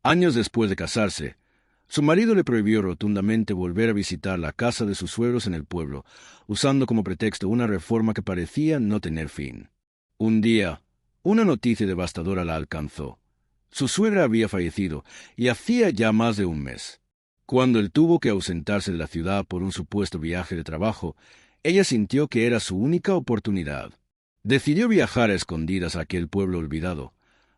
Años después de casarse, su marido le prohibió rotundamente volver a visitar la casa de sus suegros en el pueblo, usando como pretexto una reforma que parecía no tener fin. Un día, una noticia devastadora la alcanzó. Su suegra había fallecido, y hacía ya más de un mes. Cuando él tuvo que ausentarse de la ciudad por un supuesto viaje de trabajo, ella sintió que era su única oportunidad. Decidió viajar a escondidas a aquel pueblo olvidado,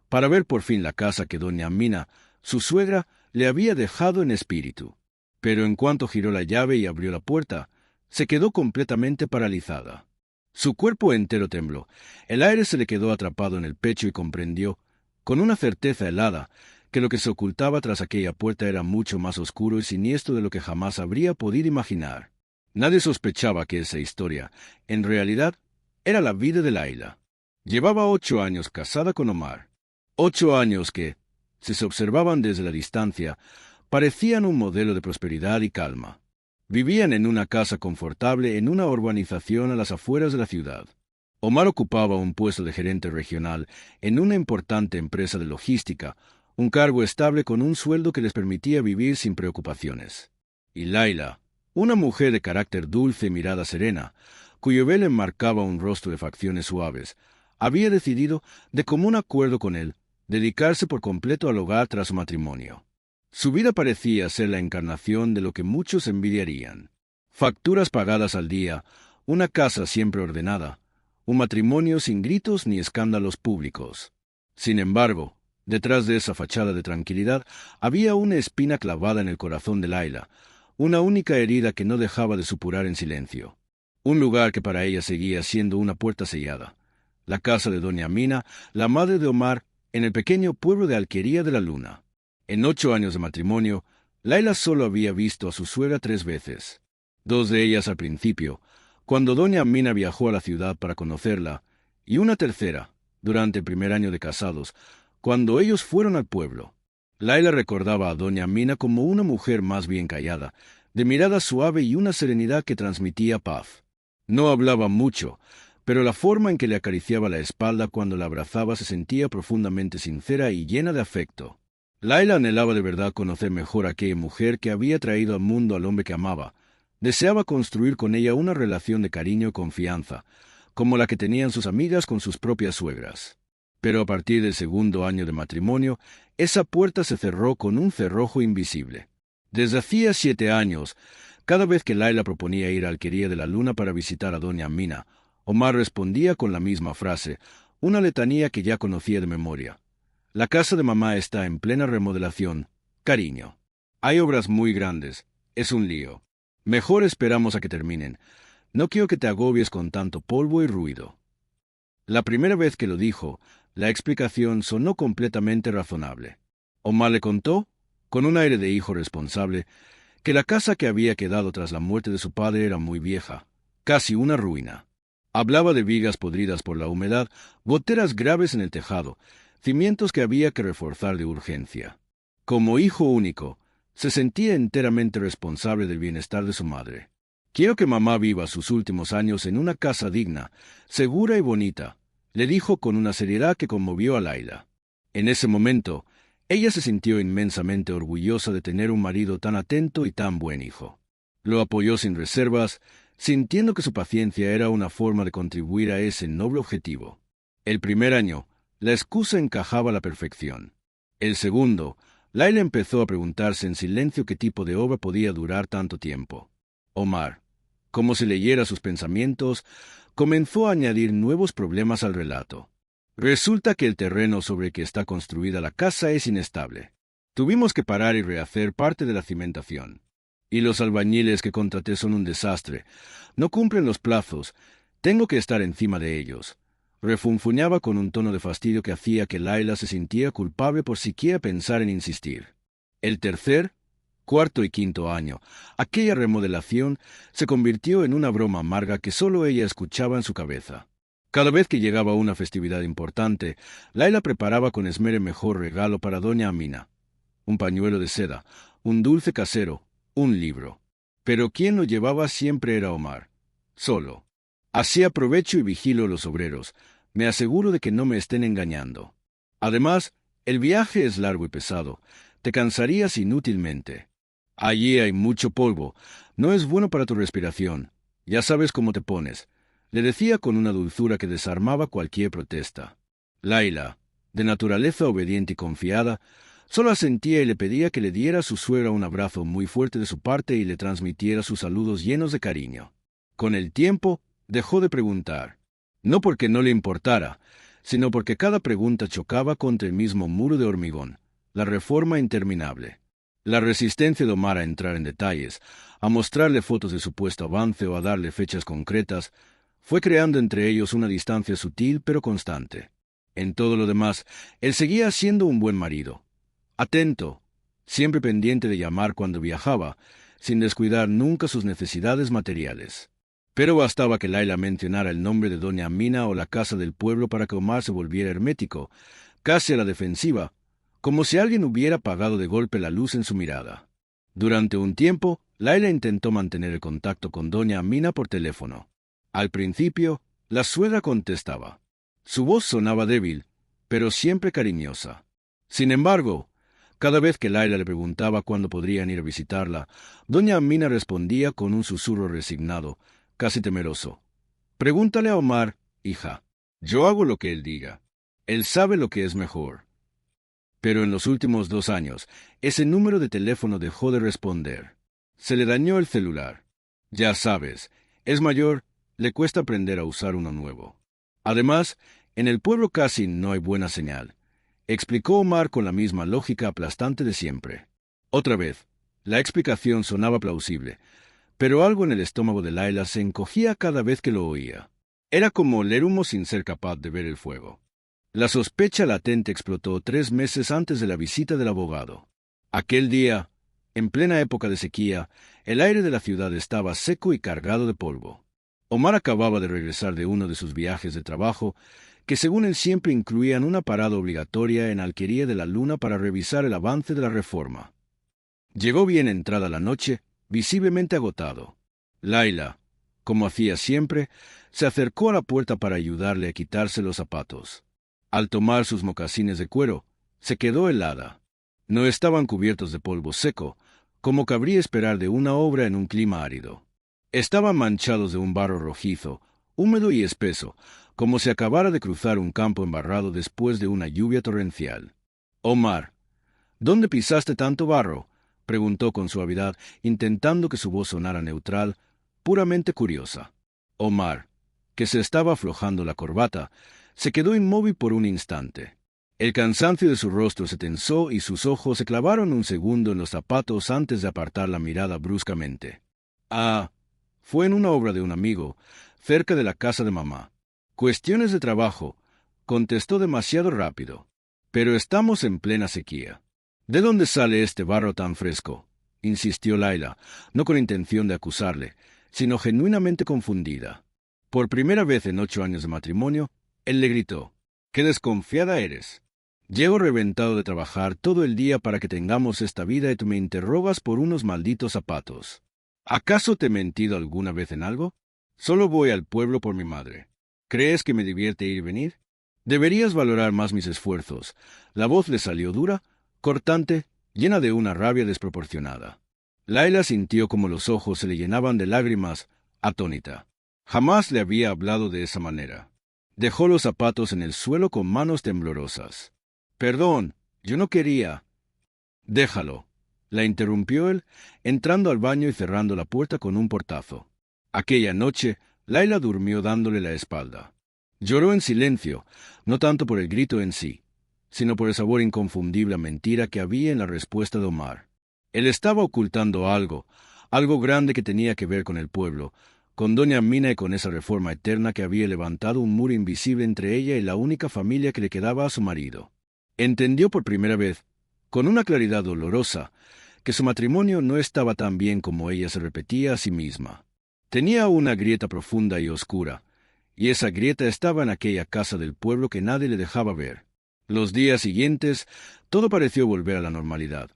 para ver por fin la casa que doña Mina, su suegra, le había dejado en espíritu. Pero en cuanto giró la llave y abrió la puerta, se quedó completamente paralizada. Su cuerpo entero tembló, el aire se le quedó atrapado en el pecho y comprendió, con una certeza helada, que lo que se ocultaba tras aquella puerta era mucho más oscuro y siniestro de lo que jamás habría podido imaginar. Nadie sospechaba que esa historia, en realidad, era la vida de Laila. Llevaba 8 años casada con Omar. 8 años que, si se observaban desde la distancia, parecían un modelo de prosperidad y calma. Vivían en una casa confortable en una urbanización a las afueras de la ciudad. Omar ocupaba un puesto de gerente regional en una importante empresa de logística, un cargo estable con un sueldo que les permitía vivir sin preocupaciones. Y Laila, una mujer de carácter dulce y mirada serena, cuyo velo enmarcaba un rostro de facciones suaves, había decidido, de común acuerdo con él, dedicarse por completo al hogar tras su matrimonio. Su vida parecía ser la encarnación de lo que muchos envidiarían. Facturas pagadas al día, una casa siempre ordenada, un matrimonio sin gritos ni escándalos públicos. Sin embargo, detrás de esa fachada de tranquilidad había una espina clavada en el corazón de Laila, una única herida que no dejaba de supurar en silencio. Un lugar que para ella seguía siendo una puerta sellada. La casa de doña Mina, la madre de Omar, en el pequeño pueblo de Alquería de la Luna. En 8 años de matrimonio, Laila solo había visto a su suegra 3 veces. 2 de ellas al principio, cuando doña Mina viajó a la ciudad para conocerla, y una tercera, durante el primer año de casados, cuando ellos fueron al pueblo. Laila recordaba a doña Mina como una mujer más bien callada, de mirada suave y una serenidad que transmitía paz. No hablaba mucho, pero la forma en que le acariciaba la espalda cuando la abrazaba se sentía profundamente sincera y llena de afecto. Laila anhelaba de verdad conocer mejor a aquella mujer que había traído al mundo al hombre que amaba. Deseaba construir con ella una relación de cariño y confianza, como la que tenían sus amigas con sus propias suegras. Pero a partir del segundo año de matrimonio, esa puerta se cerró con un cerrojo invisible. Desde hacía 7 años, cada vez que Laila proponía ir a Alquería de la Luna para visitar a doña Mina, Omar respondía con la misma frase, una letanía que ya conocía de memoria. La casa de mamá está en plena remodelación, cariño. Hay obras muy grandes, es un lío. Mejor esperamos a que terminen. No quiero que te agobies con tanto polvo y ruido. La primera vez que lo dijo, la explicación sonó completamente razonable. Omar le contó, con un aire de hijo responsable, que la casa que había quedado tras la muerte de su padre era muy vieja, casi una ruina. Hablaba de vigas podridas por la humedad, goteras graves en el tejado, cimientos que había que reforzar de urgencia. Como hijo único, se sentía enteramente responsable del bienestar de su madre. Quiero que mamá viva sus últimos años en una casa digna, segura y bonita, le dijo con una seriedad que conmovió a Laila. En ese momento, ella se sintió inmensamente orgullosa de tener un marido tan atento y tan buen hijo. Lo apoyó sin reservas, sintiendo que su paciencia era una forma de contribuir a ese noble objetivo. El primer año, la excusa encajaba a la perfección. El segundo, Laila empezó a preguntarse en silencio qué tipo de obra podía durar tanto tiempo. Omar, como si leyera sus pensamientos, comenzó a añadir nuevos problemas al relato. Resulta que el terreno sobre el que está construida la casa es inestable. Tuvimos que parar y rehacer parte de la cimentación. Y los albañiles que contraté son un desastre. No cumplen los plazos. Tengo que estar encima de ellos. Refunfuñaba con un tono de fastidio que hacía que Laila se sintiera culpable por siquiera pensar en insistir. El tercer, cuarto y quinto año, aquella remodelación se convirtió en una broma amarga que solo ella escuchaba en su cabeza. Cada vez que llegaba una festividad importante, Laila preparaba con esmero el mejor regalo para doña Amina. Un pañuelo de seda, un dulce casero, un libro. Pero quien lo llevaba siempre era Omar. Solo. Así aprovecho y vigilo a los obreros. Me aseguro de que no me estén engañando. Además, el viaje es largo y pesado. Te cansarías inútilmente. Allí hay mucho polvo. No es bueno para tu respiración. Ya sabes cómo te pones, le decía con una dulzura que desarmaba cualquier protesta. Laila, de naturaleza obediente y confiada, solo asentía y le pedía que le diera a su suegra un abrazo muy fuerte de su parte y le transmitiera sus saludos llenos de cariño. Con el tiempo, dejó de preguntar. No porque no le importara, sino porque cada pregunta chocaba contra el mismo muro de hormigón, la reforma interminable. La resistencia de Omar a entrar en detalles, a mostrarle fotos de supuesto avance o a darle fechas concretas, fue creando entre ellos una distancia sutil pero constante. En todo lo demás, él seguía siendo un buen marido. Atento, siempre pendiente de llamar cuando viajaba, sin descuidar nunca sus necesidades materiales. Pero bastaba que Laila mencionara el nombre de doña Amina o la casa del pueblo para que Omar se volviera hermético, casi a la defensiva, como si alguien hubiera apagado de golpe la luz en su mirada. Durante un tiempo, Laila intentó mantener el contacto con doña Amina por teléfono. Al principio, la suegra contestaba. Su voz sonaba débil, pero siempre cariñosa. Sin embargo, cada vez que Laila le preguntaba cuándo podrían ir a visitarla, doña Amina respondía con un susurro resignado, casi temeroso. Pregúntale a Omar, hija. Yo hago lo que él diga. Él sabe lo que es mejor. Pero en los últimos 2 años, ese número de teléfono dejó de responder. Se le dañó el celular. Ya sabes, es mayor, le cuesta aprender a usar uno nuevo. Además, en el pueblo casi no hay buena señal, explicó Omar con la misma lógica aplastante de siempre. Otra vez, la explicación sonaba plausible, pero algo en el estómago de Laila se encogía cada vez que lo oía. Era como oler humo sin ser capaz de ver el fuego. La sospecha latente explotó 3 meses antes de la visita del abogado. Aquel día, en plena época de sequía, el aire de la ciudad estaba seco y cargado de polvo. Omar acababa de regresar de uno de sus viajes de trabajo, que según él siempre incluían una parada obligatoria en Alquería de la Luna para revisar el avance de la reforma. Llegó bien entrada la noche, visiblemente agotado. Laila, como hacía siempre, se acercó a la puerta para ayudarle a quitarse los zapatos. Al tomar sus mocasines de cuero, se quedó helada. No estaban cubiertos de polvo seco, como cabría esperar de una obra en un clima árido. Estaban manchados de un barro rojizo, húmedo y espeso, como si acabara de cruzar un campo embarrado después de una lluvia torrencial. Omar, ¿dónde pisaste tanto barro?, preguntó con suavidad, intentando que su voz sonara neutral, puramente curiosa. Omar, que se estaba aflojando la corbata, se quedó inmóvil por un instante. El cansancio de su rostro se tensó y sus ojos se clavaron un segundo en los zapatos antes de apartar la mirada bruscamente. Ah, fue en una obra de un amigo, cerca de la casa de mamá. Cuestiones de trabajo, contestó demasiado rápido. Pero estamos en plena sequía. ¿De dónde sale este barro tan fresco?, insistió Laila, no con intención de acusarle, sino genuinamente confundida. Por primera vez en 8 años de matrimonio, él le gritó: «¡Qué desconfiada eres! Llego reventado de trabajar todo el día para que tengamos esta vida y tú me interrogas por unos malditos zapatos. ¿Acaso te he mentido alguna vez en algo? Solo voy al pueblo por mi madre. ¿Crees que me divierte ir y venir? Deberías valorar más mis esfuerzos». La voz le salió dura, cortante, llena de una rabia desproporcionada. Laila sintió como los ojos se le llenaban de lágrimas, atónita. Jamás le había hablado de esa manera. Dejó los zapatos en el suelo con manos temblorosas. «Perdón, yo no quería». «Déjalo», la interrumpió él, entrando al baño y cerrando la puerta con un portazo. Aquella noche, Laila durmió dándole la espalda. Lloró en silencio, no tanto por el grito en sí, sino por el sabor inconfundible a mentira que había en la respuesta de Omar. Él estaba ocultando algo grande que tenía que ver con el pueblo, con doña Mina y con esa reforma eterna que había levantado un muro invisible entre ella y la única familia que le quedaba a su marido. Entendió por primera vez, con una claridad dolorosa, que su matrimonio no estaba tan bien como ella se repetía a sí misma. Tenía una grieta profunda y oscura, y esa grieta estaba en aquella casa del pueblo que nadie le dejaba ver. Los días siguientes, todo pareció volver a la normalidad.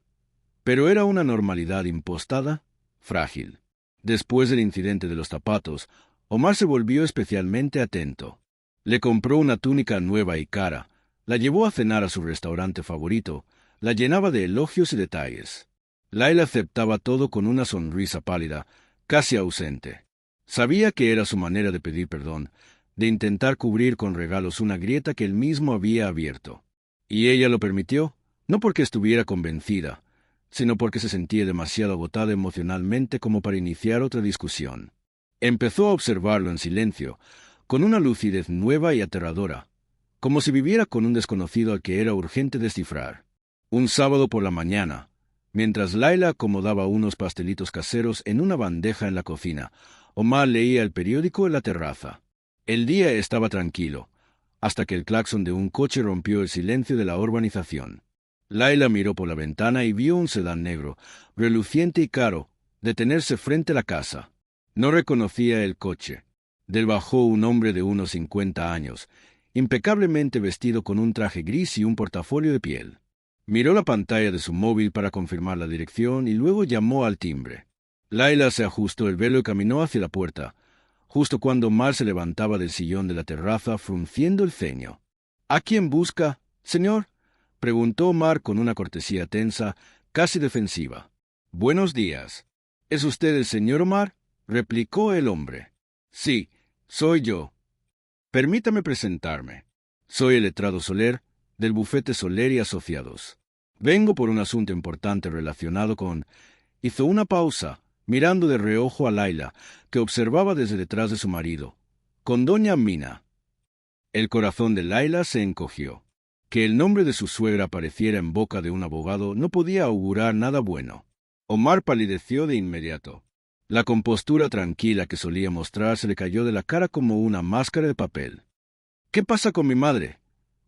Pero era una normalidad impostada, frágil. Después del incidente de los zapatos, Omar se volvió especialmente atento. Le compró una túnica nueva y cara, la llevó a cenar a su restaurante favorito, La llenaba de elogios y detalles. Laila aceptaba todo con una sonrisa pálida, casi ausente. Sabía que era su manera de pedir perdón, de intentar cubrir con regalos una grieta que él mismo había abierto. Y ella lo permitió, no porque estuviera convencida, sino porque se sentía demasiado agotada emocionalmente como para iniciar otra discusión. Empezó a observarlo en silencio, con una lucidez nueva y aterradora, como si viviera con un desconocido al que era urgente descifrar. Un sábado por la mañana, mientras Laila acomodaba unos pastelitos caseros en una bandeja en la cocina, Omar leía el periódico en la terraza. El día estaba tranquilo, hasta que el claxon de un coche rompió el silencio de la urbanización. Laila miró por la ventana y vio un sedán negro, reluciente y caro, detenerse frente a la casa. No reconocía el coche. Del bajó un hombre de unos 50 años, impecablemente vestido con un traje gris y un portafolio de piel. Miró la pantalla de su móvil para confirmar la dirección y luego llamó al timbre. Laila se ajustó el velo y caminó hacia la puerta, justo cuando Omar se levantaba del sillón de la terraza frunciendo el ceño. —¿A quién busca, señor? —preguntó Omar con una cortesía tensa, casi defensiva. —Buenos días. —¿Es usted el señor Omar? —replicó el hombre. —Sí, soy yo. Permítame presentarme. Soy el letrado Soler, del bufete Soler y Asociados. Vengo por un asunto importante relacionado con... Hizo una pausa, mirando de reojo a Laila, que observaba desde detrás de su marido, con doña Mina. El corazón de Laila se encogió. Que el nombre de su suegra apareciera en boca de un abogado no podía augurar nada bueno. Omar palideció de inmediato. La compostura tranquila que solía mostrar se le cayó de la cara como una máscara de papel. —¿Qué pasa con mi madre?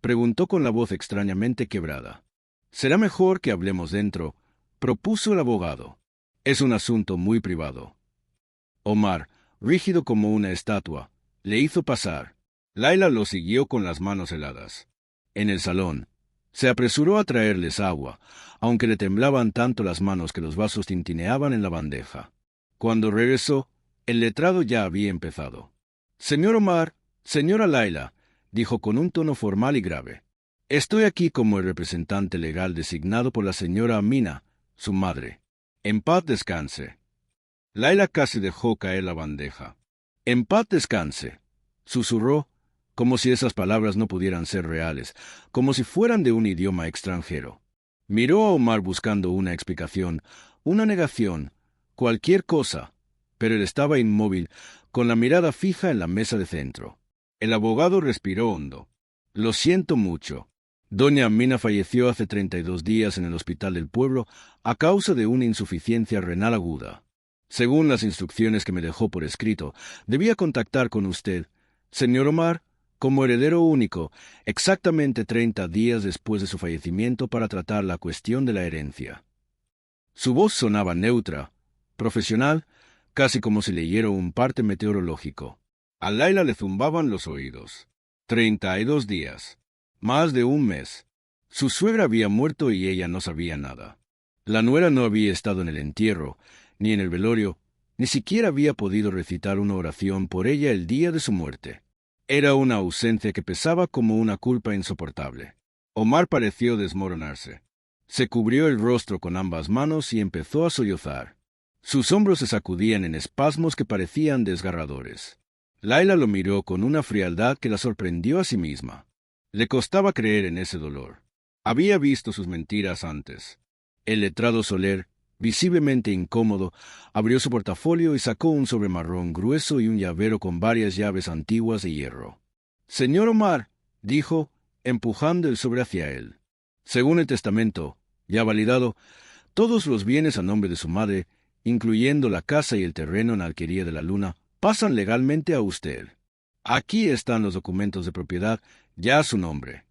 —preguntó con la voz extrañamente quebrada. —Será mejor que hablemos dentro —propuso el abogado—. Es un asunto muy privado. Omar, rígido como una estatua, le hizo pasar. Laila lo siguió con las manos heladas. En el salón, se apresuró a traerles agua, aunque le temblaban tanto las manos que los vasos tintineaban en la bandeja. Cuando regresó, el letrado ya había empezado. —Señor Omar, señora Laila —dijo con un tono formal y grave—, estoy aquí como el representante legal designado por la señora Mina, su madre. En paz descanse. Laila casi dejó caer la bandeja. En paz descanse, susurró, como si esas palabras no pudieran ser reales, como si fueran de un idioma extranjero. Miró a Omar buscando una explicación, una negación, cualquier cosa, pero él estaba inmóvil, con la mirada fija en la mesa de centro. El abogado respiró hondo. —Lo siento mucho. Doña Mina falleció hace 32 días en el hospital del pueblo a causa de una insuficiencia renal aguda. Según las instrucciones que me dejó por escrito, debía contactar con usted, señor Omar, como heredero único, exactamente 30 días después de su fallecimiento para tratar la cuestión de la herencia. Su voz sonaba neutra, profesional, casi como si leyera un parte meteorológico. A Laila le zumbaban los oídos. 32 días. Más de un mes. Su suegra había muerto y ella no sabía nada. La nuera no había estado en el entierro, ni en el velorio, ni siquiera había podido recitar una oración por ella el día de su muerte. Era una ausencia que pesaba como una culpa insoportable. Omar pareció desmoronarse. Se cubrió el rostro con ambas manos y empezó a sollozar. Sus hombros se sacudían en espasmos que parecían desgarradores. Laila lo miró con una frialdad que la sorprendió a sí misma. Le costaba creer en ese dolor. Había visto sus mentiras antes. El letrado Soler, visiblemente incómodo, abrió su portafolio y sacó un sobre marrón grueso y un llavero con varias llaves antiguas de hierro. —Señor Omar —dijo, empujando el sobre hacia él—, según el testamento, ya validado, todos los bienes a nombre de su madre, incluyendo la casa y el terreno en Alquería de la Luna, pasan legalmente a usted. Aquí están los documentos de propiedad, ya a su nombre.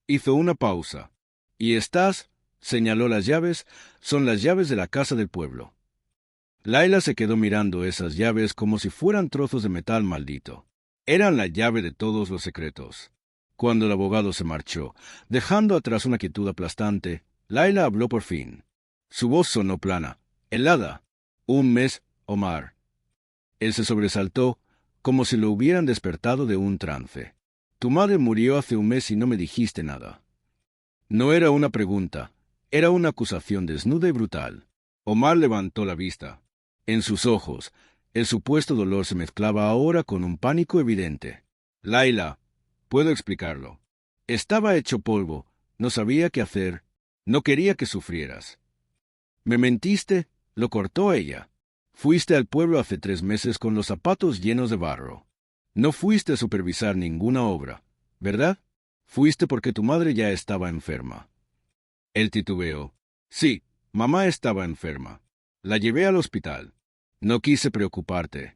Hizo una pausa. —¿Y estas? —señaló las llaves— son las llaves de la casa del pueblo. Laila se quedó mirando esas llaves como si fueran trozos de metal maldito. Eran la llave de todos los secretos. Cuando el abogado se marchó, dejando atrás una quietud aplastante, Laila habló por fin. Su voz sonó plana, helada. —Un mes, Omar. Él se sobresaltó, como si lo hubieran despertado de un trance. —Tu madre murió hace un mes y no me dijiste nada. No era una pregunta, Era una acusación desnuda y brutal. Omar levantó la vista. En sus ojos, el supuesto dolor se mezclaba ahora con un pánico evidente. Laila, puedo explicarlo. Estaba hecho polvo, no sabía qué hacer, no quería que sufrieras. Me mentiste, lo cortó ella. Fuiste al pueblo hace 3 meses con los zapatos llenos de barro. No fuiste a supervisar ninguna obra, ¿verdad? Fuiste porque tu madre ya estaba enferma. Él titubeó. Sí, mamá estaba enferma. La llevé al hospital. No quise preocuparte.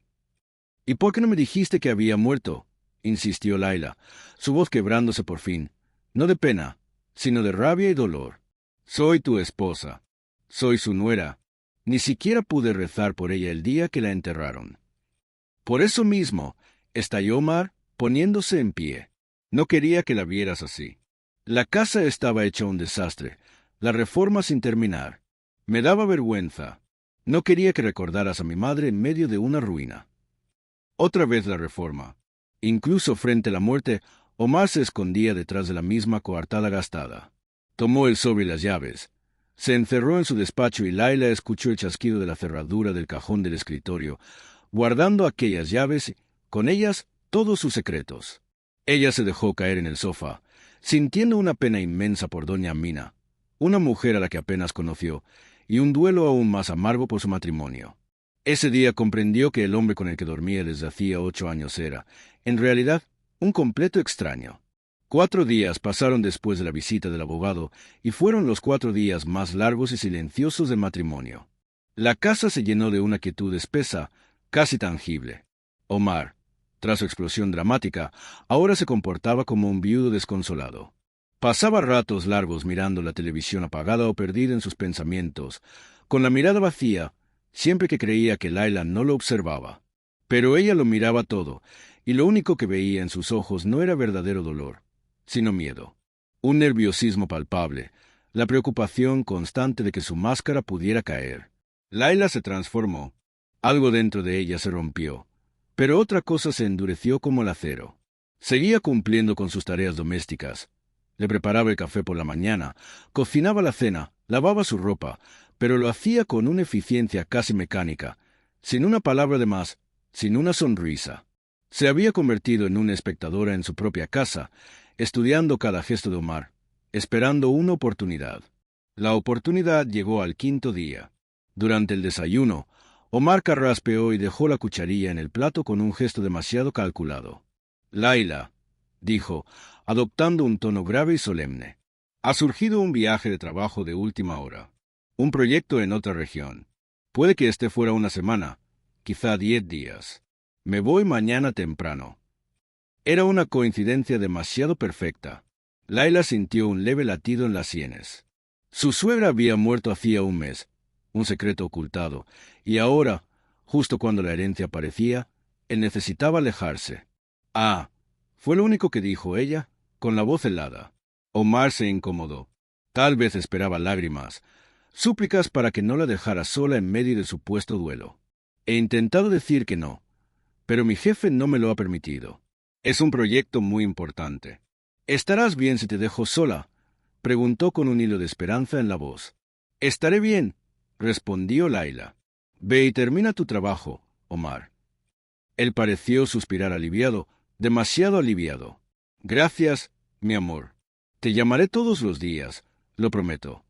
¿Y por qué no me dijiste que había muerto? Insistió Laila, su voz quebrándose por fin. No de pena, sino de rabia y dolor. Soy tu esposa. Soy su nuera. Ni siquiera pude rezar por ella el día que la enterraron. Por eso mismo, estalló Omar, poniéndose en pie. No quería que la vieras así. La casa estaba hecha un desastre, la reforma sin terminar. Me daba vergüenza. No quería que recordaras a mi madre en medio de una ruina. Otra vez la reforma. Incluso frente a la muerte, Omar se escondía detrás de la misma coartada gastada. Tomó el sobre y las llaves. Se encerró en su despacho y Laila escuchó el chasquido de la cerradura del cajón del escritorio, guardando aquellas llaves, con ellas todos sus secretos. Ella se dejó caer en el sofá, sintiendo una pena inmensa por doña Amina, una mujer a la que apenas conoció, y un duelo aún más amargo por su matrimonio. Ese día comprendió que el hombre con el que dormía desde hacía 8 años era, en realidad, un completo extraño. 4 días pasaron después de la visita del abogado, y fueron los 4 días más largos y silenciosos del matrimonio. La casa se llenó de una quietud espesa, casi tangible. Omar, tras su explosión dramática, ahora se comportaba como un viudo desconsolado. Pasaba ratos largos mirando la televisión apagada o perdida en sus pensamientos, con la mirada vacía, siempre que creía que Laila no lo observaba. Pero ella lo miraba todo, y lo único que veía en sus ojos no era verdadero dolor, sino miedo. Un nerviosismo palpable, la preocupación constante de que su máscara pudiera caer. Laila se transformó. Algo dentro de ella se rompió, pero otra cosa se endureció como el acero. Seguía cumpliendo con sus tareas domésticas. Le preparaba el café por la mañana, cocinaba la cena, lavaba su ropa, pero lo hacía con una eficiencia casi mecánica, sin una palabra de más, sin una sonrisa. Se había convertido en una espectadora en su propia casa, estudiando cada gesto de Omar, esperando una oportunidad. La oportunidad llegó al 5.º día. Durante el desayuno, Omar carraspeó y dejó la cucharilla en el plato con un gesto demasiado calculado. Laila, dijo, adoptando un tono grave y solemne. Ha surgido un viaje de trabajo de última hora. Un proyecto en otra región. Puede que esté fuera una semana, quizá 10 días. Me voy mañana temprano. Era una coincidencia demasiado perfecta. Laila sintió un leve latido en las sienes. Su suegra había muerto hacía un mes, un secreto ocultado, y ahora, justo cuando la herencia aparecía, él necesitaba alejarse. Ah, fue lo único que dijo ella, con la voz helada. Omar se incomodó. Tal vez esperaba lágrimas, súplicas para que no la dejara sola en medio de su supuesto duelo. He intentado decir que no, pero mi jefe no me lo ha permitido. Es un proyecto muy importante. ¿Estarás bien si te dejo sola?, preguntó con un hilo de esperanza en la voz. Estaré bien, respondió Laila. Ve y termina tu trabajo, Omar. Él pareció suspirar aliviado, demasiado aliviado. Gracias, mi amor. Te llamaré todos los días, lo prometo.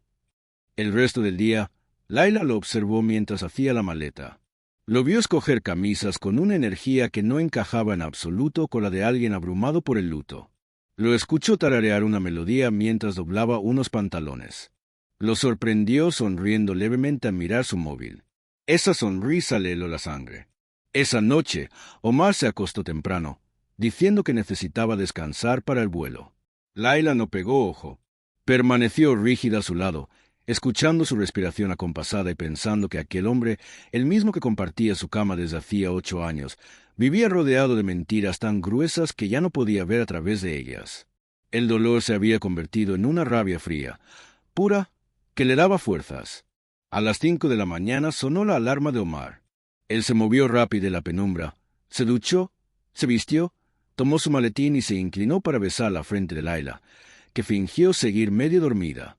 El resto del día, Laila lo observó mientras hacía la maleta. Lo vio escoger camisas con una energía que no encajaba en absoluto con la de alguien abrumado por el luto. Lo escuchó tararear una melodía mientras doblaba unos pantalones. Lo sorprendió sonriendo levemente al mirar su móvil. Esa sonrisa le heló la sangre. Esa noche, Omar se acostó temprano, diciendo que necesitaba descansar para el vuelo. Laila no pegó ojo. Permaneció rígida a su lado, escuchando su respiración acompasada y pensando que aquel hombre, el mismo que compartía su cama desde hacía 8 años, vivía rodeado de mentiras tan gruesas que ya no podía ver a través de ellas. El dolor se había convertido en una rabia fría, pura, que le daba fuerzas. A las 5 de la mañana sonó la alarma de Omar. Él se movió rápido en la penumbra, se duchó, se vistió, tomó su maletín y se inclinó para besar la frente de Laila, que fingió seguir medio dormida.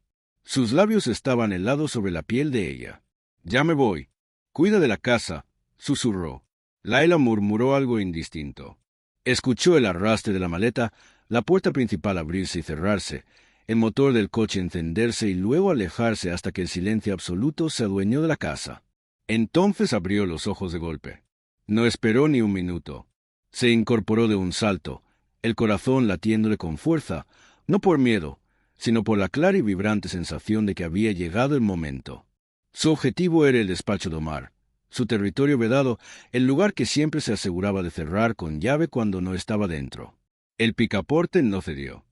Sus labios estaban helados sobre la piel de ella. «Ya me voy. Cuida de la casa», susurró. Layla murmuró algo indistinto. Escuchó el arrastre de la maleta, la puerta principal abrirse y cerrarse, el motor del coche encenderse y luego alejarse hasta que el silencio absoluto se adueñó de la casa. Entonces abrió los ojos de golpe. No esperó ni un minuto. Se incorporó de un salto, el corazón latiéndole con fuerza, no por miedo, sino por la clara y vibrante sensación de que había llegado el momento. Su objetivo era el despacho de Omar, su territorio vedado, el lugar que siempre se aseguraba de cerrar con llave cuando no estaba dentro. El picaporte no cedió.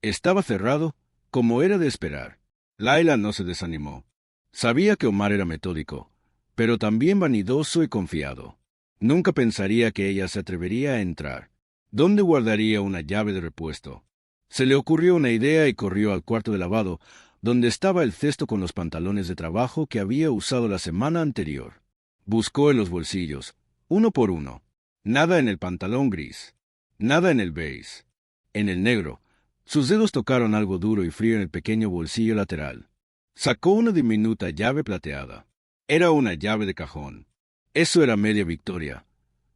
Estaba cerrado, como era de esperar. Layla no se desanimó. Sabía que Omar era metódico, pero también vanidoso y confiado. Nunca pensaría que ella se atrevería a entrar. ¿Dónde guardaría una llave de repuesto? Se le ocurrió una idea y corrió al cuarto de lavado, donde estaba el cesto con los pantalones de trabajo que había usado la semana anterior. Buscó en los bolsillos, uno por uno. Nada en el pantalón gris. Nada en el beige. En el negro. Sus dedos tocaron algo duro y frío en el pequeño bolsillo lateral. Sacó una diminuta llave plateada. Era una llave de cajón. Eso era media victoria.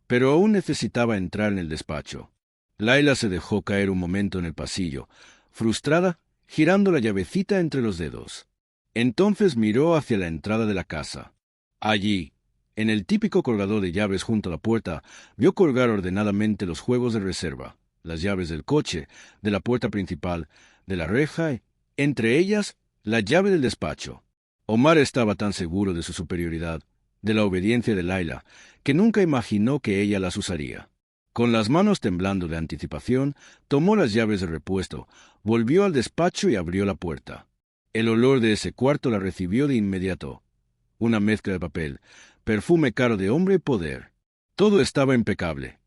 Pero aún necesitaba entrar en el despacho. Layla se dejó caer un momento en el pasillo, frustrada, girando la llavecita entre los dedos. Entonces miró hacia la entrada de la casa. Allí, en el típico colgador de llaves junto a la puerta, vio colgar ordenadamente los juegos de reserva, las llaves del coche, de la puerta principal, de la reja y, entre ellas, la llave del despacho. Omar estaba tan seguro de su superioridad, de la obediencia de Layla, que nunca imaginó que ella las usaría. Con las manos temblando de anticipación, tomó las llaves de repuesto, volvió al despacho y abrió la puerta. El olor de ese cuarto la recibió de inmediato. Una mezcla de papel, perfume caro de hombre y poder. Todo estaba impecable.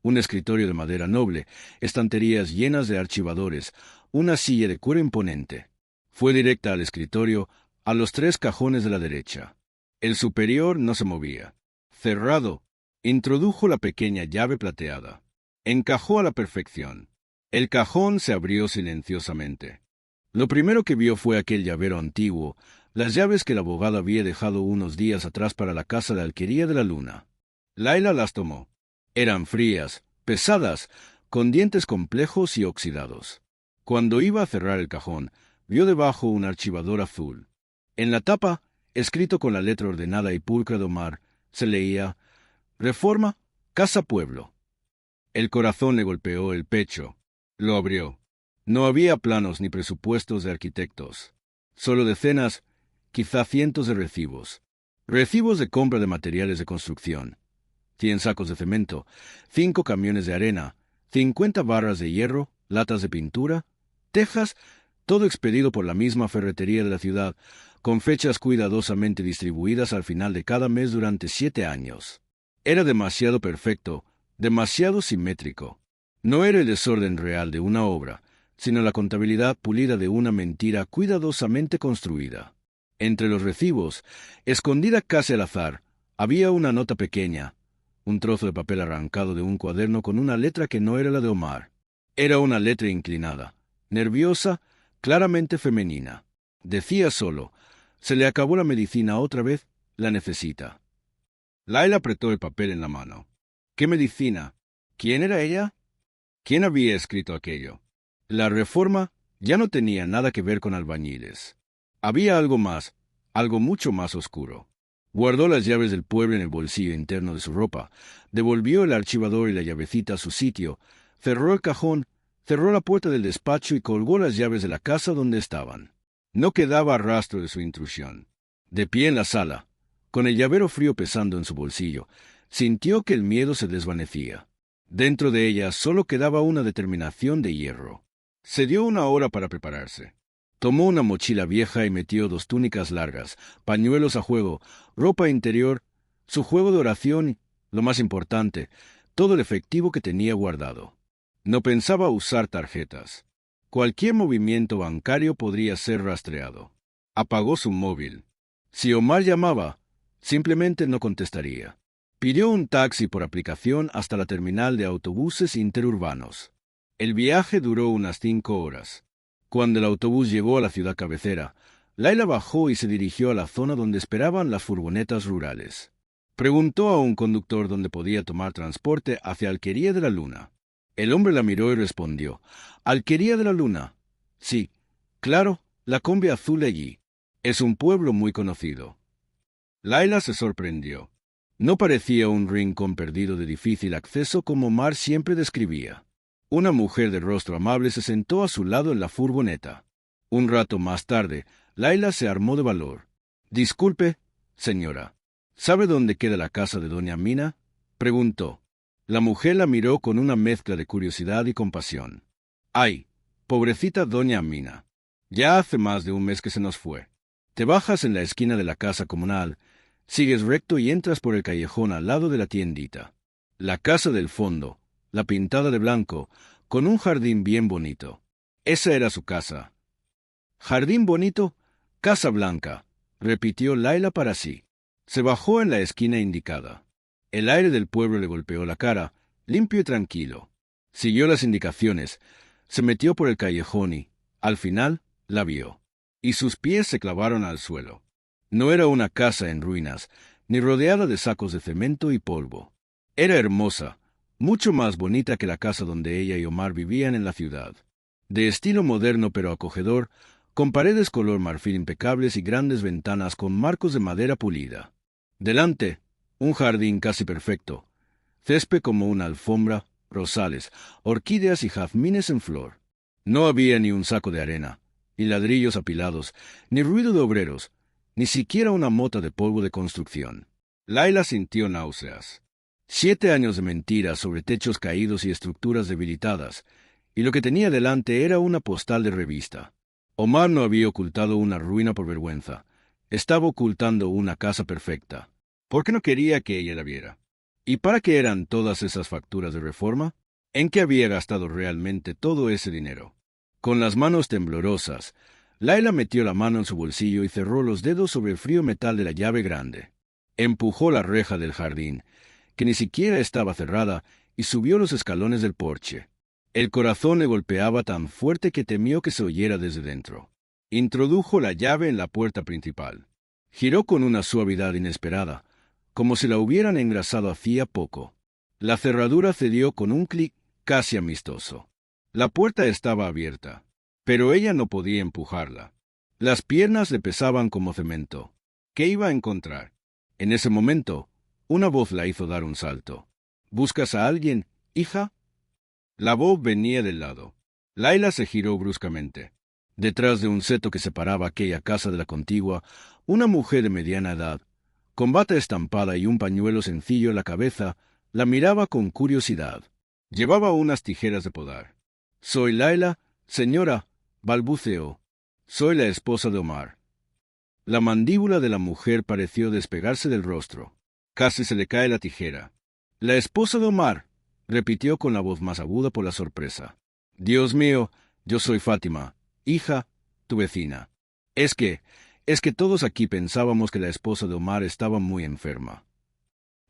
Un escritorio de madera noble, estanterías llenas de archivadores, una silla de cuero imponente. Fue directa al escritorio, a los 3 cajones de la derecha. El superior no se movía. Cerrado, introdujo la pequeña llave plateada. Encajó a la perfección. El cajón se abrió silenciosamente. Lo primero que vio fue aquel llavero antiguo, las llaves que el abogado había dejado unos días atrás para la casa de alquería de la Luna. Layla las tomó. Eran frías, pesadas, con dientes complejos y oxidados. Cuando iba a cerrar el cajón, vio debajo un archivador azul. En la tapa, escrito con la letra ordenada y pulcra de Omar, se leía: Reforma, Casa Pueblo. El corazón le golpeó el pecho. Lo abrió. No había planos ni presupuestos de arquitectos. Solo decenas, quizá cientos de recibos. Recibos de compra de materiales de construcción. 100 sacos de cemento, 5 camiones de arena, 50 barras de hierro, latas de pintura, tejas, todo expedido por la misma ferretería de la ciudad, con fechas cuidadosamente distribuidas al final de cada mes durante 7 años. Era demasiado perfecto, demasiado simétrico. No era el desorden real de una obra, sino la contabilidad pulida de una mentira cuidadosamente construida. Entre los recibos, escondida casi al azar, había una nota pequeña, un trozo de papel arrancado de un cuaderno con una letra que no era la de Omar. Era una letra inclinada, nerviosa, claramente femenina. Decía solo: «Se le acabó la medicina otra vez, la necesita». Layla apretó el papel en la mano. ¿Qué medicina? ¿Quién era ella? ¿Quién había escrito aquello? La reforma ya no tenía nada que ver con albañiles. Había algo más, algo mucho más oscuro. Guardó las llaves del pueblo en el bolsillo interno de su ropa, devolvió el archivador y la llavecita a su sitio, cerró el cajón, cerró la puerta del despacho y colgó las llaves de la casa donde estaban. No quedaba rastro de su intrusión. De pie en la sala, con el llavero frío pesando en su bolsillo, sintió que el miedo se desvanecía. Dentro de ella solo quedaba una determinación de hierro. Se dio una hora para prepararse. Tomó una mochila vieja y metió 2 túnicas largas, pañuelos a juego, ropa interior, su juego de oración y, lo más importante, todo el efectivo que tenía guardado. No pensaba usar tarjetas. Cualquier movimiento bancario podría ser rastreado. Apagó su móvil. Si Omar llamaba, simplemente no contestaría. Pidió un taxi por aplicación hasta la terminal de autobuses interurbanos. El viaje duró unas 5 horas. Cuando el autobús llegó a la ciudad cabecera, Laila bajó y se dirigió a la zona donde esperaban las furgonetas rurales. Preguntó a un conductor dónde podía tomar transporte hacia Alquería de la Luna. El hombre la miró y respondió: «¿Alquería de la Luna?» «Sí, claro, la combi azul allí. Es un pueblo muy conocido». Laila se sorprendió. No parecía un rincón perdido de difícil acceso como Omar siempre describía. Una mujer de rostro amable se sentó a su lado en la furgoneta. Un rato más tarde, Laila se armó de valor. «Disculpe, señora, ¿sabe dónde queda la casa de doña Mina?», preguntó. La mujer la miró con una mezcla de curiosidad y compasión. «Ay, pobrecita doña Mina. Ya hace más de un mes que se nos fue. Te bajas en la esquina de la casa comunal, sigues recto y entras por el callejón al lado de la tiendita. La casa del fondo, la pintada de blanco, con un jardín bien bonito. Esa era su casa». «Jardín bonito, casa blanca», repitió Laila para sí. Se bajó en la esquina indicada. El aire del pueblo le golpeó la cara, limpio y tranquilo. Siguió las indicaciones, se metió por el callejón y, al final, la vio. Y sus pies se clavaron al suelo. No era una casa en ruinas, ni rodeada de sacos de cemento y polvo. Era hermosa, mucho más bonita que la casa donde ella y Omar vivían en la ciudad. De estilo moderno pero acogedor, con paredes color marfil impecables y grandes ventanas con marcos de madera pulida. Delante, un jardín casi perfecto, césped como una alfombra, rosales, orquídeas y jazmines en flor. No había ni un saco de arena, ni ladrillos apilados, ni ruido de obreros, ni siquiera una mota de polvo de construcción. Laila sintió náuseas. 7 años de mentiras sobre techos caídos y estructuras debilitadas, y lo que tenía delante era una postal de revista. Omar no había ocultado una ruina por vergüenza. Estaba ocultando una casa perfecta. ¿Por qué no quería que ella la viera? ¿Y para qué eran todas esas facturas de reforma? ¿En qué había gastado realmente todo ese dinero? Con las manos temblorosas, Laila metió la mano en su bolsillo y cerró los dedos sobre el frío metal de la llave grande. Empujó la reja del jardín, que ni siquiera estaba cerrada, y subió los escalones del porche. El corazón le golpeaba tan fuerte que temió que se oyera desde dentro. Introdujo la llave en la puerta principal. Giró con una suavidad inesperada, como si la hubieran engrasado hacía poco. La cerradura cedió con un clic casi amistoso. La puerta estaba abierta, pero ella no podía empujarla. Las piernas le pesaban como cemento. ¿Qué iba a encontrar? En ese momento, una voz la hizo dar un salto. «¿Buscas a alguien, hija?» La voz venía del lado. Laila se giró bruscamente. Detrás de un seto que separaba aquella casa de la contigua, una mujer de mediana edad, con bata estampada y un pañuelo sencillo en la cabeza, la miraba con curiosidad. Llevaba unas tijeras de podar. «Soy Laila, señora», balbuceó. «Soy la esposa de Omar». La mandíbula de la mujer pareció despegarse del rostro. Casi se le cae la tijera. «La esposa de Omar», repitió con la voz más aguda por la sorpresa. «Dios mío, yo soy Fátima, hija, tu vecina. Es que todos aquí pensábamos que la esposa de Omar estaba muy enferma».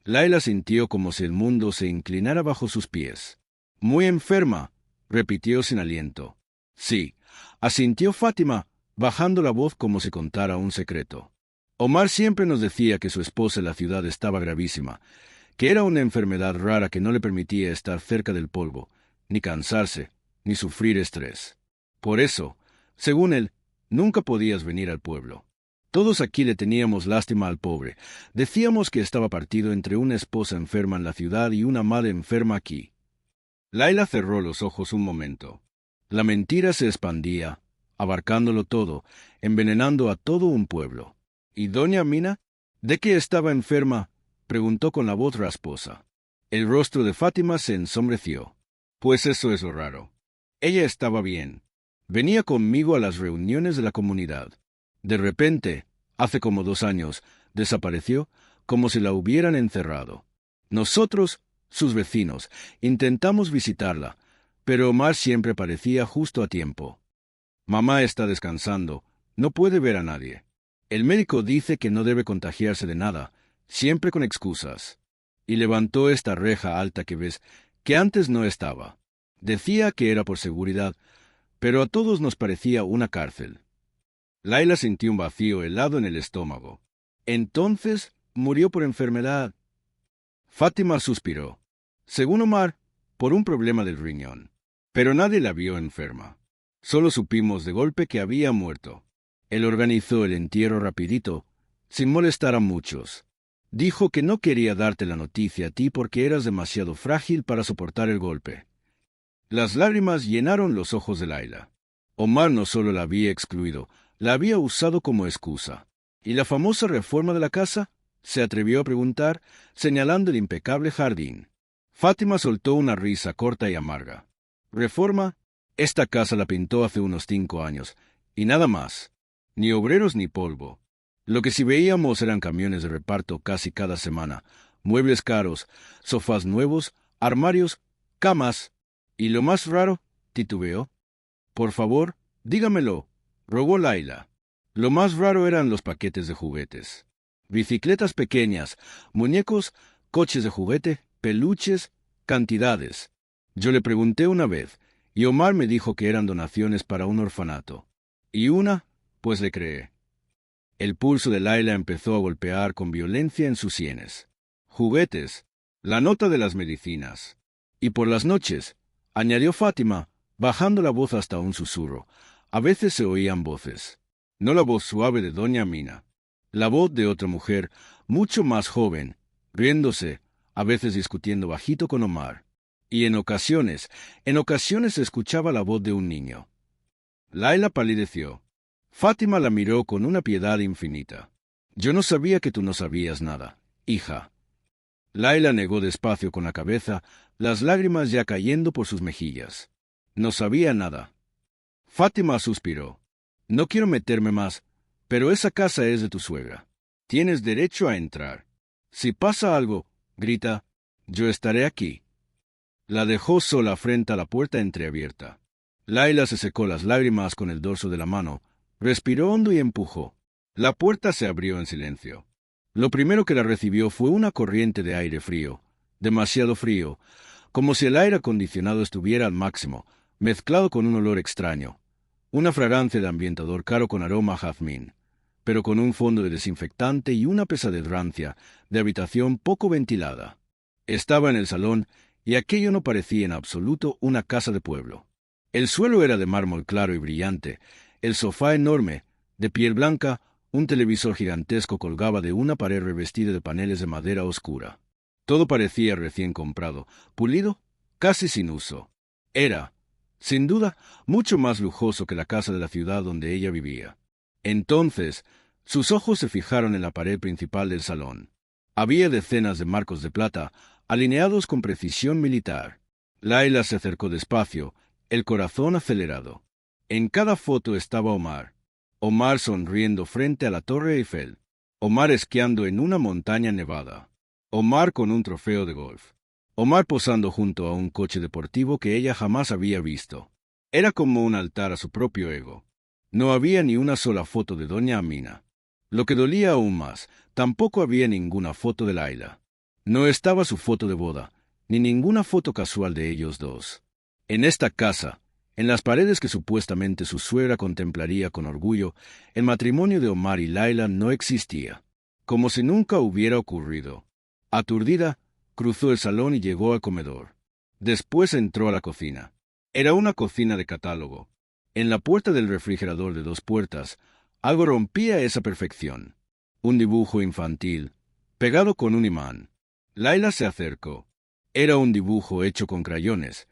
Laila sintió como si el mundo se inclinara bajo sus pies. «Muy enferma», repitió sin aliento. «Sí», asintió Fátima, bajando la voz como si contara un secreto. «Omar siempre nos decía que su esposa en la ciudad estaba gravísima, que era una enfermedad rara que no le permitía estar cerca del polvo, ni cansarse, ni sufrir estrés. Por eso, según él, nunca podías venir al pueblo. Todos aquí le teníamos lástima al pobre. Decíamos que estaba partido entre una esposa enferma en la ciudad y una madre enferma aquí». Laila cerró los ojos un momento. La mentira se expandía, abarcándolo todo, envenenando a todo un pueblo. ¿Y doña Mina? ¿De qué estaba enferma?, preguntó con la voz rasposa. El rostro de Fátima se ensombreció. «Pues eso es lo raro. Ella estaba bien. Venía conmigo a las reuniones de la comunidad. De repente, hace como 2 años, desapareció como si la hubieran encerrado. Nosotros, sus vecinos, intentamos visitarla, pero Omar siempre parecía justo a tiempo. Mamá está descansando, no puede ver a nadie. El médico dice que no debe contagiarse de nada, siempre con excusas. Y levantó esta reja alta que ves, que antes no estaba. Decía que era por seguridad, pero a todos nos parecía una cárcel». Laila sintió un vacío helado en el estómago. Entonces murió por enfermedad. Fátima suspiró. Según Omar, por un problema del riñón. Pero nadie la vio enferma. Solo supimos de golpe que había muerto. Él organizó el entierro rapidito, sin molestar a muchos. Dijo que no quería darte la noticia a ti porque eras demasiado frágil para soportar el golpe. Las lágrimas llenaron los ojos de Laila. Omar no solo la había excluido, la había usado como excusa. ¿Y la famosa reforma de la casa? Se atrevió a preguntar, señalando el impecable jardín. Fátima soltó una risa corta y amarga. ¿Reforma? Esta casa la pintó hace unos 5 años, y nada más. Ni obreros ni polvo. Lo que sí veíamos eran camiones de reparto casi cada semana, muebles caros, sofás nuevos, armarios, camas. Y lo más raro, titubeó. Por favor, dígamelo, rogó Laila. Lo más raro eran los paquetes de juguetes. Bicicletas pequeñas, muñecos, coches de juguete, peluches, cantidades. Yo le pregunté una vez, y Omar me dijo que eran donaciones para un orfanato. Y una, pues le creé. El pulso de Laila empezó a golpear con violencia en sus sienes. Juguetes, la nota de las medicinas. Y por las noches, añadió Fátima, bajando la voz hasta un susurro, a veces se oían voces. No la voz suave de doña Amina. La voz de otra mujer, mucho más joven, riéndose, a veces discutiendo bajito con Omar. Y en ocasiones se escuchaba la voz de un niño. Laila palideció. Fátima la miró con una piedad infinita. Yo no sabía que tú no sabías nada, hija. Laila negó despacio con la cabeza, las lágrimas ya cayendo por sus mejillas. No sabía nada. Fátima suspiró. No quiero meterme más, pero esa casa es de tu suegra. Tienes derecho a entrar. Si pasa algo, grita, yo estaré aquí. La dejó sola frente a la puerta entreabierta. Laila se secó las lágrimas con el dorso de la mano, respiró hondo y empujó. La puerta se abrió en silencio. Lo primero que la recibió fue una corriente de aire frío, demasiado frío, como si el aire acondicionado estuviera al máximo, mezclado con un olor extraño. Una fragancia de ambientador caro con aroma a jazmín, pero con un fondo de desinfectante y una pesadez rancia de habitación poco ventilada. Estaba en el salón y aquello no parecía en absoluto una casa de pueblo. El suelo era de mármol claro y brillante, el sofá enorme, de piel blanca, un televisor gigantesco colgaba de una pared revestida de paneles de madera oscura. Todo parecía recién comprado, pulido, casi sin uso. Era, sin duda, mucho más lujoso que la casa de la ciudad donde ella vivía. Entonces, sus ojos se fijaron en la pared principal del salón. Había decenas de marcos de plata, alineados con precisión militar. Laila se acercó despacio, el corazón acelerado. En cada foto estaba Omar. Omar sonriendo frente a la Torre Eiffel. Omar esquiando en una montaña nevada. Omar con un trofeo de golf. Omar posando junto a un coche deportivo que ella jamás había visto. Era como un altar a su propio ego. No había ni una sola foto de doña Amina. Lo que dolía aún más, tampoco había ninguna foto de Laila. No estaba su foto de boda, ni ninguna foto casual de ellos dos. En esta casa, en las paredes que supuestamente su suegra contemplaría con orgullo, el matrimonio de Omar y Laila no existía. Como si nunca hubiera ocurrido. Aturdida, cruzó el salón y llegó al comedor. Después entró a la cocina. Era una cocina de catálogo. En la puerta del refrigerador de 2 puertas, algo rompía esa perfección. Un dibujo infantil, pegado con un imán. Laila se acercó. Era un dibujo hecho con crayones.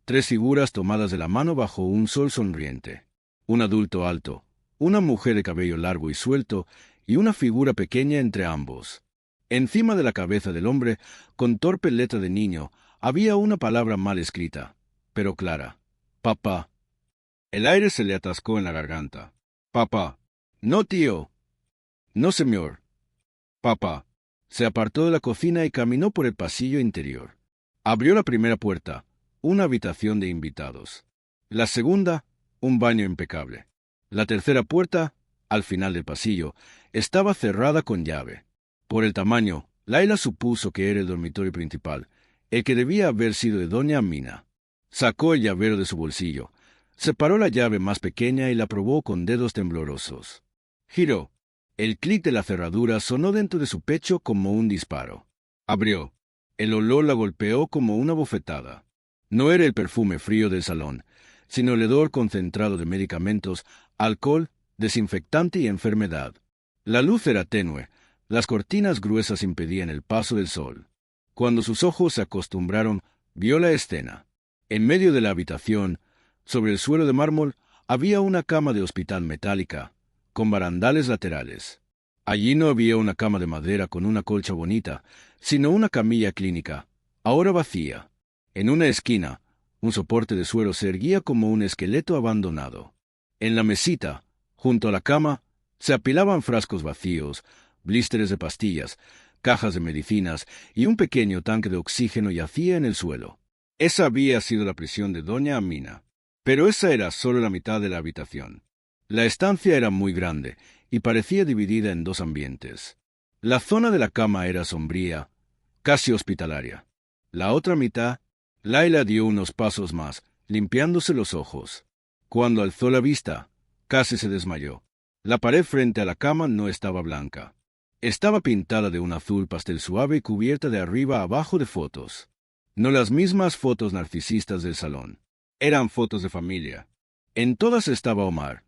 3 figuras tomadas de la mano bajo un sol sonriente. Un adulto alto, una mujer de cabello largo y suelto, y una figura pequeña entre ambos. Encima de la cabeza del hombre, con torpe letra de niño, había una palabra mal escrita, pero clara. Papá. El aire se le atascó en la garganta. Papá. No, tío. No, señor. Papá. Se apartó de la cocina y caminó por el pasillo interior. Abrió la primera puerta, una habitación de invitados. La segunda, un baño impecable. La tercera puerta, al final del pasillo, estaba cerrada con llave. Por el tamaño, Laila supuso que era el dormitorio principal, el que debía haber sido de doña Amina. Sacó el llavero de su bolsillo, Separó la llave más pequeña y la probó con dedos temblorosos. Giró. El clic de la cerradura sonó dentro de su pecho como un disparo. Abrió. El olor la golpeó como una bofetada. No era el perfume frío del salón, sino el hedor concentrado de medicamentos, alcohol, desinfectante y enfermedad. La luz era tenue, las cortinas gruesas impedían el paso del sol. Cuando sus ojos se acostumbraron, vio la escena. En medio de la habitación, sobre el suelo de mármol, había una cama de hospital metálica, con barandales laterales. Allí no había una cama de madera con una colcha bonita, sino una camilla clínica, ahora vacía. En una esquina, un soporte de suero se erguía como un esqueleto abandonado. En la mesita, junto a la cama, se apilaban frascos vacíos, blísteres de pastillas, cajas de medicinas y un pequeño tanque de oxígeno yacía en el suelo. Esa había sido la prisión de doña Amina. Pero esa era solo la mitad de la habitación. La estancia era muy grande y parecía dividida en dos ambientes. La zona de la cama era sombría, casi hospitalaria. La otra mitad, Laila dio unos pasos más, limpiándose los ojos. Cuando alzó la vista, casi se desmayó. La pared frente a la cama no estaba blanca. Estaba pintada de un azul pastel suave y cubierta de arriba a abajo de fotos. No las mismas fotos narcisistas del salón. Eran fotos de familia. En todas estaba Omar,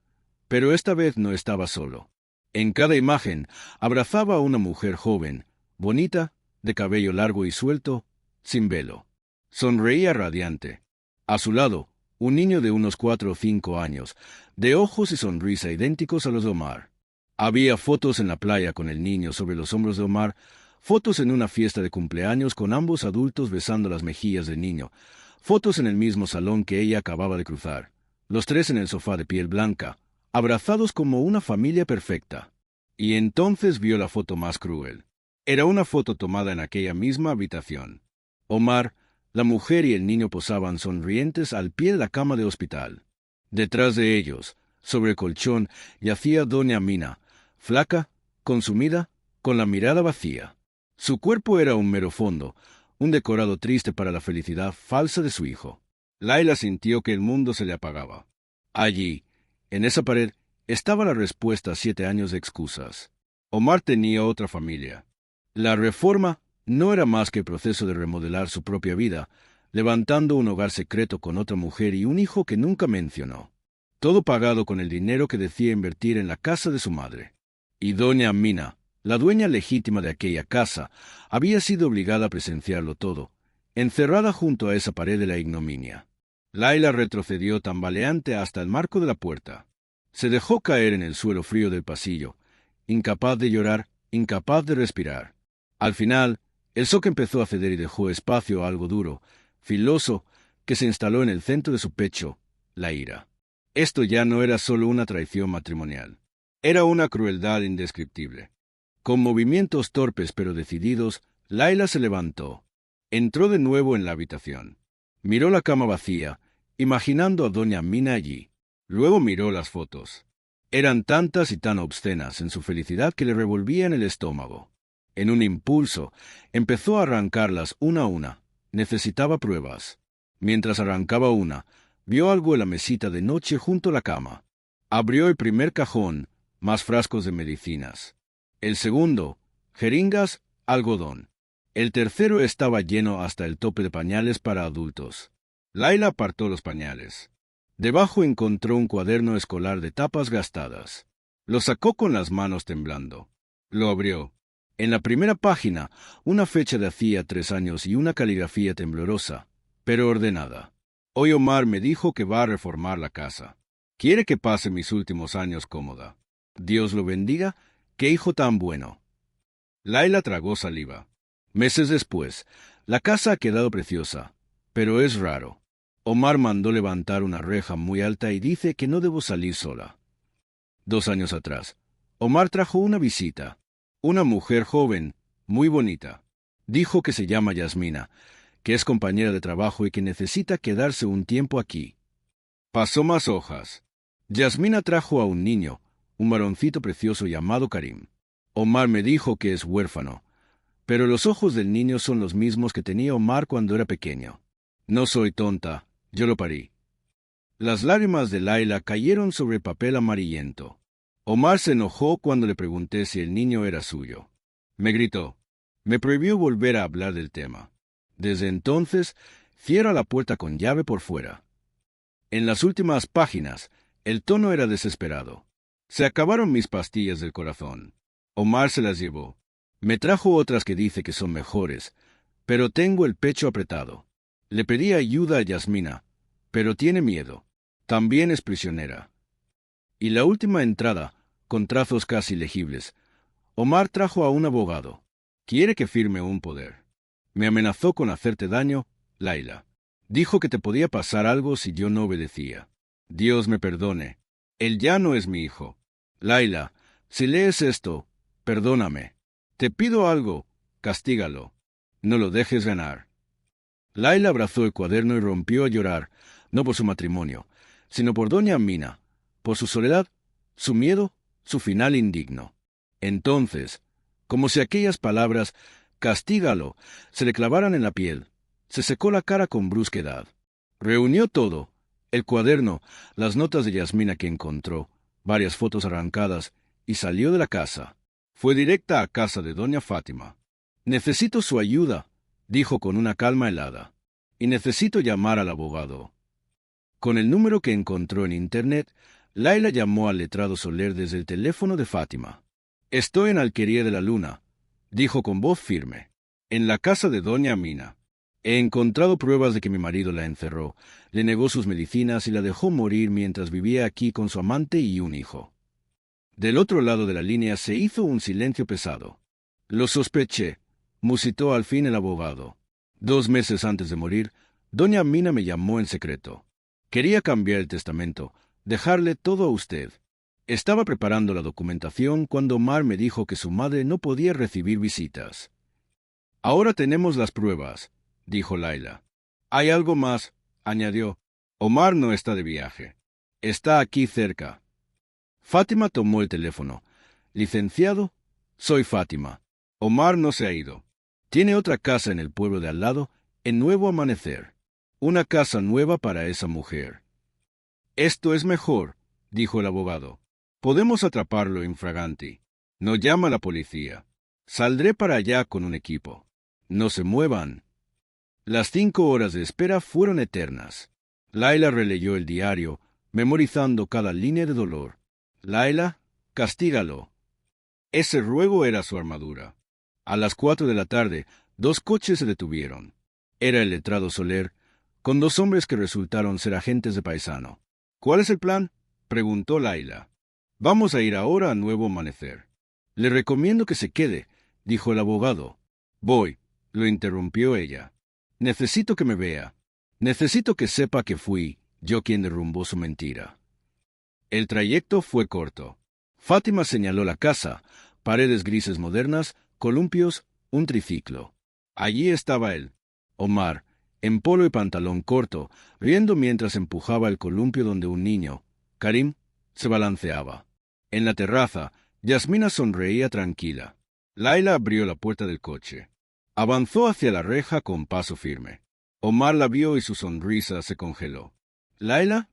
pero esta vez no estaba solo. En cada imagen abrazaba a una mujer joven, bonita, de cabello largo y suelto, sin velo. Sonreía radiante. A su lado, un niño de unos 4 o 5 años, de ojos y sonrisa idénticos a los de Omar. Había fotos en la playa con el niño sobre los hombros de Omar, fotos en una fiesta de cumpleaños con ambos adultos besando las mejillas del niño, fotos en el mismo salón que ella acababa de cruzar, los tres en el sofá de piel blanca, abrazados como una familia perfecta. Y entonces vio la foto más cruel. Era una foto tomada en aquella misma habitación. Omar, la mujer y el niño posaban sonrientes al pie de la cama de hospital. Detrás de ellos, sobre el colchón, yacía doña Amina, flaca, consumida, con la mirada vacía. Su cuerpo era un mero fondo, un decorado triste para la felicidad falsa de su hijo. Laila sintió que el mundo se le apagaba. Allí, en esa pared, estaba la respuesta a 7 años de excusas. Omar tenía otra familia. La reforma no era más que el proceso de remodelar su propia vida, levantando un hogar secreto con otra mujer y un hijo que nunca mencionó. Todo pagado con el dinero que decía invertir en la casa de su madre. Y doña Amina, la dueña legítima de aquella casa, había sido obligada a presenciarlo todo, encerrada junto a esa pared de la ignominia. Laila retrocedió tambaleante hasta el marco de la puerta. Se dejó caer en el suelo frío del pasillo, incapaz de llorar, incapaz de respirar. Al final, el shock empezó a ceder y dejó espacio a algo duro, filoso, que se instaló en el centro de su pecho, la ira. Esto ya no era solo una traición matrimonial. Era una crueldad indescriptible. Con movimientos torpes pero decididos, Laila se levantó. Entró de nuevo en la habitación. Miró la cama vacía, imaginando a doña Amina allí. Luego miró las fotos. Eran tantas y tan obscenas en su felicidad que le revolvían el estómago. En un impulso, empezó a arrancarlas una a una. Necesitaba pruebas. Mientras arrancaba una, vio algo en la mesita de noche junto a la cama. Abrió el primer cajón, más frascos de medicinas. El segundo, jeringas, algodón. El tercero estaba lleno hasta el tope de pañales para adultos. Laila apartó los pañales. Debajo encontró un cuaderno escolar de tapas gastadas. Lo sacó con las manos temblando. Lo abrió. En la primera página, una fecha de hacía 3 años y una caligrafía temblorosa, pero ordenada. Hoy Omar me dijo que va a reformar la casa. Quiere que pase mis últimos años cómoda. Dios lo bendiga, qué hijo tan bueno. Laila tragó saliva. Meses después, la casa ha quedado preciosa, pero es raro. Omar mandó levantar una reja muy alta y dice que no debo salir sola. 2 años atrás, Omar trajo una visita. Una mujer joven, muy bonita. Dijo que se llama Yasmina, que es compañera de trabajo y que necesita quedarse un tiempo aquí. Pasó más hojas. Yasmina trajo a un niño, un varoncito precioso llamado Karim. Omar me dijo que es huérfano, pero los ojos del niño son los mismos que tenía Omar cuando era pequeño. No soy tonta, yo lo parí. Las lágrimas de Laila cayeron sobre el papel amarillento. Omar se enojó cuando le pregunté si el niño era suyo. Me gritó. Me prohibió volver a hablar del tema. Desde entonces, cierra la puerta con llave por fuera. En las últimas páginas, el tono era desesperado. Se acabaron mis pastillas del corazón. Omar se las llevó. Me trajo otras que dice que son mejores, pero tengo el pecho apretado. Le pedí ayuda a Yasmina, pero tiene miedo. También es prisionera. Y la última entrada, con trazos casi legibles. Omar trajo a un abogado. Quiere que firme un poder. Me amenazó con hacerte daño, Laila. Dijo que te podía pasar algo si yo no obedecía. Dios me perdone. Él ya no es mi hijo. Laila, si lees esto, perdóname. Te pido algo, castígalo. No lo dejes ganar. Laila abrazó el cuaderno y rompió a llorar, no por su matrimonio, sino por doña Amina, por su soledad, su miedo, su final indigno. Entonces, como si aquellas palabras, castígalo, se le clavaran en la piel, se secó la cara con brusquedad. Reunió todo, el cuaderno, las notas de Yasmina que encontró, varias fotos arrancadas, y salió de la casa. Fue directa a casa de doña Fátima. Necesito su ayuda, dijo con una calma helada, y necesito llamar al abogado. Con el número que encontró en Internet, Laila llamó al letrado Soler desde el teléfono de Fátima. Estoy en Alquería de la Luna, dijo con voz firme, en la casa de doña Amina. He encontrado pruebas de que mi marido la encerró, le negó sus medicinas y la dejó morir mientras vivía aquí con su amante y un hijo. Del otro lado de la línea se hizo un silencio pesado. Lo sospeché, musitó al fin el abogado. 2 meses antes de morir, doña Amina me llamó en secreto. Quería cambiar el testamento, dejarle todo a usted. Estaba preparando la documentación cuando Omar me dijo que su madre no podía recibir visitas. Ahora tenemos las pruebas, dijo Laila. Hay algo más, añadió. Omar no está de viaje. Está aquí cerca. Fátima tomó el teléfono. Licenciado, soy Fátima. Omar no se ha ido. Tiene otra casa en el pueblo de al lado, en Nuevo Amanecer. Una casa nueva para esa mujer. Esto es mejor, dijo el abogado. Podemos atraparlo infraganti. No llama a la policía. Saldré para allá con un equipo. No se muevan. Las 5 horas de espera fueron eternas. Laila releyó el diario, memorizando cada línea de dolor. Laila, castígalo. Ese ruego era su armadura. A las 4 de la tarde, 2 coches se detuvieron. Era el letrado Soler, con 2 hombres que resultaron ser agentes de paisano. ¿Cuál es el plan?, preguntó Laila. Vamos a ir ahora a Nuevo Amanecer. Le recomiendo que se quede, dijo el abogado. Voy, lo interrumpió ella. Necesito que me vea. Necesito que sepa que fui yo quien derrumbó su mentira. El trayecto fue corto. Fátima señaló la casa, paredes grises modernas, columpios, un triciclo. Allí estaba él, Omar, en polo y pantalón corto, riendo mientras empujaba el columpio donde un niño, Karim, se balanceaba. En la terraza, Yasmina sonreía tranquila. Laila abrió la puerta del coche. Avanzó hacia la reja con paso firme. Omar la vio y su sonrisa se congeló. «¿Laila?»,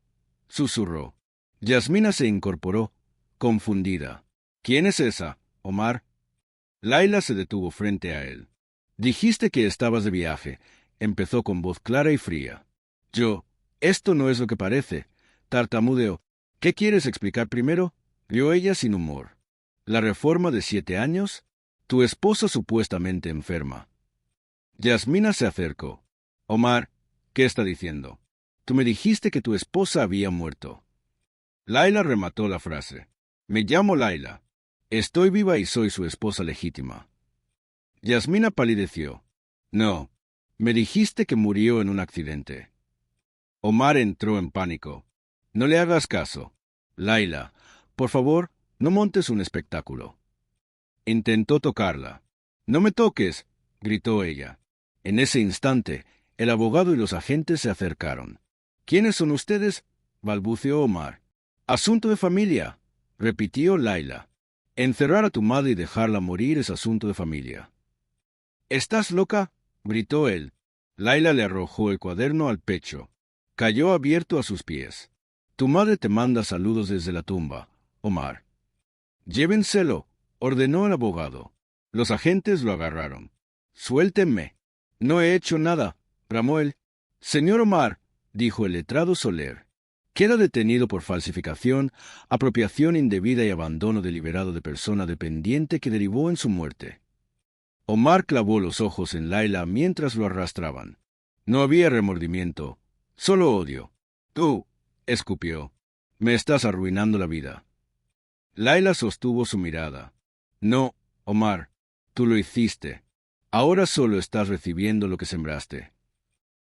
susurró. Yasmina se incorporó, confundida. «¿Quién es esa, Omar?». Laila se detuvo frente a él. «Dijiste que estabas de viaje», empezó con voz clara y fría. «Esto no es lo que parece», tartamudeó. «¿Qué quieres explicar primero?», rió ella sin humor. «¿La reforma de 7 años? Tu esposa supuestamente enferma». Yasmina se acercó. «Omar, ¿qué está diciendo? Tú me dijiste que tu esposa había muerto». Laila remató la frase. «Me llamo Laila. Estoy viva y soy su esposa legítima». Yasmina palideció. «No, me dijiste que murió en un accidente». Omar entró en pánico. «No le hagas caso. Laila, por favor, no montes un espectáculo». Intentó tocarla. «No me toques», gritó ella. En ese instante, el abogado y los agentes se acercaron. «¿Quiénes son ustedes?», balbuceó Omar. «Asunto de familia», repitió Laila. «Encerrar a tu madre y dejarla morir es asunto de familia». «¿Estás loca?», gritó él. Laila le arrojó el cuaderno al pecho. Cayó abierto a sus pies. Tu madre te manda saludos desde la tumba, Omar. Llévenselo, ordenó el abogado. Los agentes lo agarraron. Suéltenme. No he hecho nada, bramó él. Señor Omar, dijo el letrado Soler. Queda detenido por falsificación, apropiación indebida y abandono deliberado de persona dependiente que derivó en su muerte. Omar clavó los ojos en Laila mientras lo arrastraban. No había remordimiento, solo odio. Tú, escupió, me estás arruinando la vida. Laila sostuvo su mirada. No, Omar, tú lo hiciste. Ahora solo estás recibiendo lo que sembraste.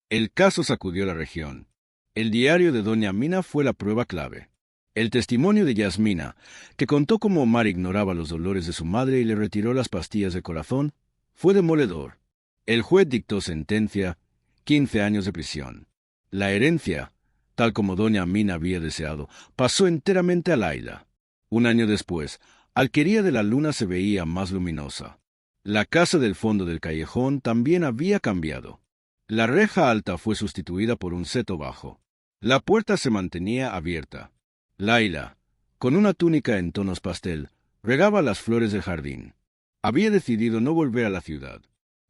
El caso sacudió la región. El diario de doña Amina fue la prueba clave. El testimonio de Yasmina, que contó cómo Omar ignoraba los dolores de su madre y le retiró las pastillas del corazón, fue demoledor. El juez dictó sentencia, 15 años de prisión. La herencia, tal como doña Amina había deseado, pasó enteramente a Laila. Un año después, Alquería de la Luna se veía más luminosa. La casa del fondo del callejón también había cambiado. La reja alta fue sustituida por un seto bajo. La puerta se mantenía abierta. Laila, con una túnica en tonos pastel, regaba las flores del jardín. Había decidido no volver a la ciudad.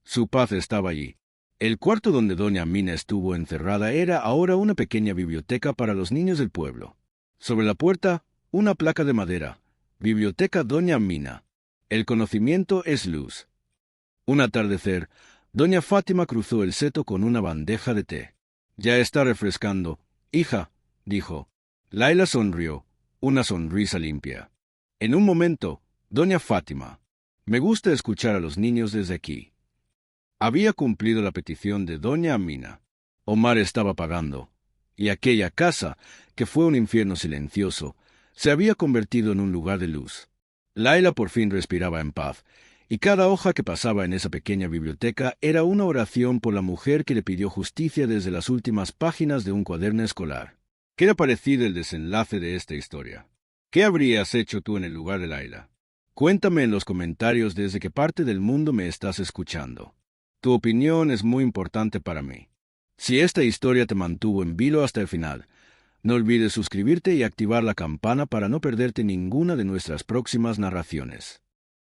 Su paz estaba allí. El cuarto donde doña Amina estuvo encerrada era ahora una pequeña biblioteca para los niños del pueblo. Sobre la puerta, una placa de madera. Biblioteca Doña Amina. El conocimiento es luz. Un atardecer, doña Fátima cruzó el seto con una bandeja de té. Ya está refrescando, hija, dijo. Laila sonrió, una sonrisa limpia. En un momento, doña Fátima, me gusta escuchar a los niños desde aquí. Había cumplido la petición de doña Amina. Omar estaba pagando, y aquella casa, que fue un infierno silencioso, se había convertido en un lugar de luz. Laila por fin respiraba en paz, y cada hoja que pasaba en esa pequeña biblioteca era una oración por la mujer que le pidió justicia desde las últimas páginas de un cuaderno escolar. ¿Qué le pareció el desenlace de esta historia? ¿Qué habrías hecho tú en el lugar de Laila? Cuéntame en los comentarios desde qué parte del mundo me estás escuchando. Tu opinión es muy importante para mí. Si esta historia te mantuvo en vilo hasta el final, no olvides suscribirte y activar la campana para no perderte ninguna de nuestras próximas narraciones.